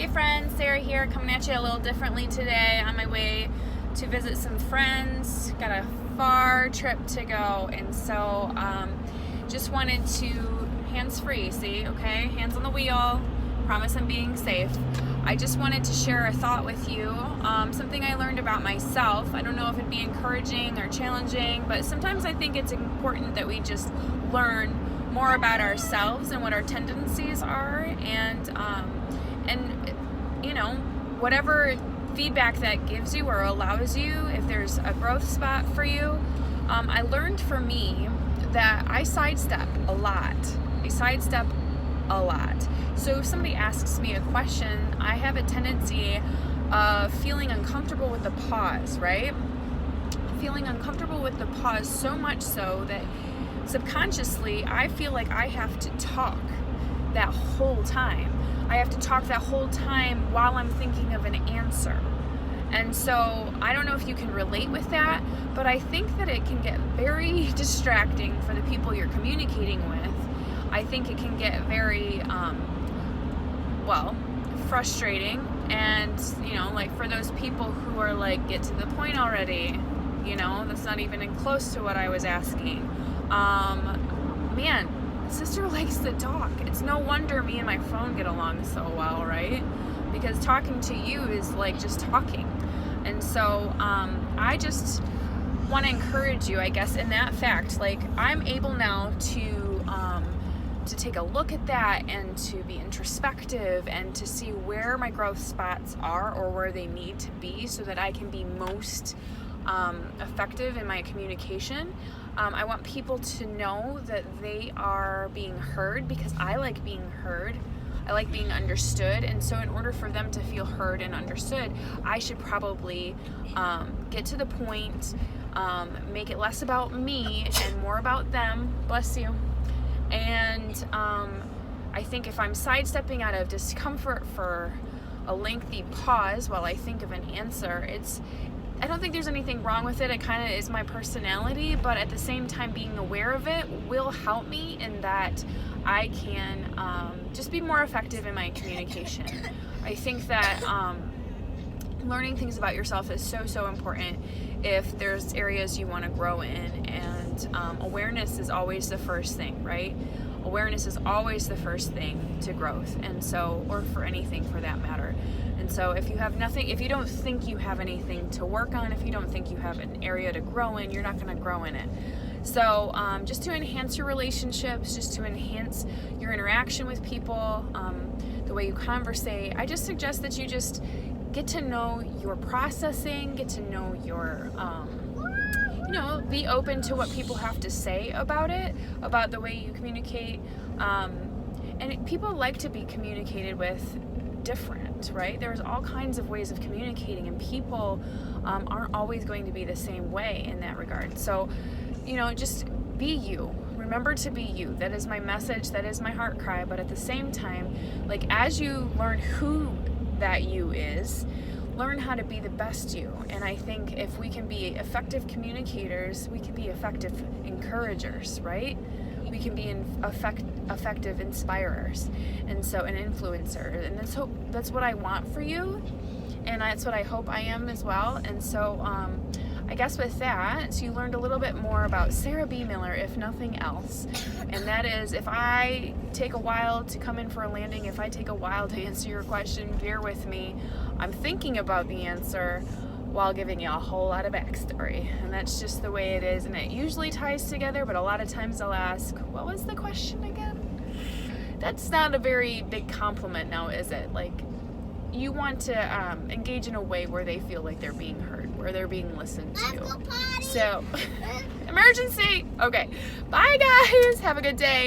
Hey friends, Sarah here, coming at you a little differently today on my way to visit some friends. Got a far trip to go, and so just wanted to, hands-free, see, okay? Hands on the wheel, promise I'm being safe. I just wanted to share a thought with you, something I learned about myself. I don't know if it'd be encouraging or challenging, but sometimes I think it's important that we just learn more about ourselves and what our tendencies are, and you know, whatever feedback that gives you or allows you, if there's a growth spot for you. I learned for me that I sidestep a lot. So if somebody asks me a question, I have a tendency of feeling uncomfortable with the pause, right? Feeling uncomfortable with the pause, so much so that subconsciously I feel like I have to talk that whole time. I have to talk that whole time while I'm thinking of an answer. And so I don't know if you can relate with that, but I think that it can get very distracting for the people you're communicating with. I think it can get very, frustrating. And, you know, like for those people who are like, get to the point already, you know, that's not even close to what I was asking. Man, sister likes to talk. It's no wonder me and my phone get along so well, right? Because talking to you is like just talking. And so I just want to encourage you, I guess, in that fact. Like, I'm able now to take a look at that and to be introspective and to see where my growth spots are or where they need to be so that I can be most effective in my communication. I want people to know that they are being heard, because I like being heard. I like being understood, and so in order for them to feel heard and understood, I should probably get to the point, make it less about me and more about them. Bless you. And I think if I'm sidestepping out of discomfort for a lengthy pause while I think of an answer, I don't think there's anything wrong with it. It kind of is my personality, but at the same time, being aware of it will help me in that I can just be more effective in my communication. I think that learning things about yourself is so important if there's areas you want to grow in, and awareness is always the first thing, right? Awareness is always the first thing to growth, and so, or for anything for that matter. And so if you have nothing, if you don't think you have anything to work on, if you don't think you have an area to grow in, you're not going to grow in it. So just to enhance your relationships, just to enhance your interaction with people, the way you conversate, I just suggest that you just get to know your processing, get to know your, be open to what people have to say about it, about the way you communicate. And people like to be communicated with different, right? There's all kinds of ways of communicating, and people aren't always going to be the same way in that regard. So, just be you. Remember to be you. That is my message. That is my heart cry. But at the same time, like, as you learn who that you is, learn how to be the best you. And I think if we can be effective communicators, we can be effective encouragers, right? We can be effective inspirers, and so an influencer. And that's what I want for you, and that's what I hope I am as well. And so I guess with that, you learned a little bit more about Sarah B. Miller, if nothing else. And that is, if I take a while to come in for a landing, if I take a while to answer your question, bear with me. I'm thinking about the answer while giving you a whole lot of backstory. And that's just the way it is. And it usually ties together, but a lot of times I'll ask, what was the question again? That's not a very big compliment now, is it? Like, you want to engage in a way where they feel like they're being heard, where they're being listened to. So, emergency! Okay. Bye, guys. Have a good day.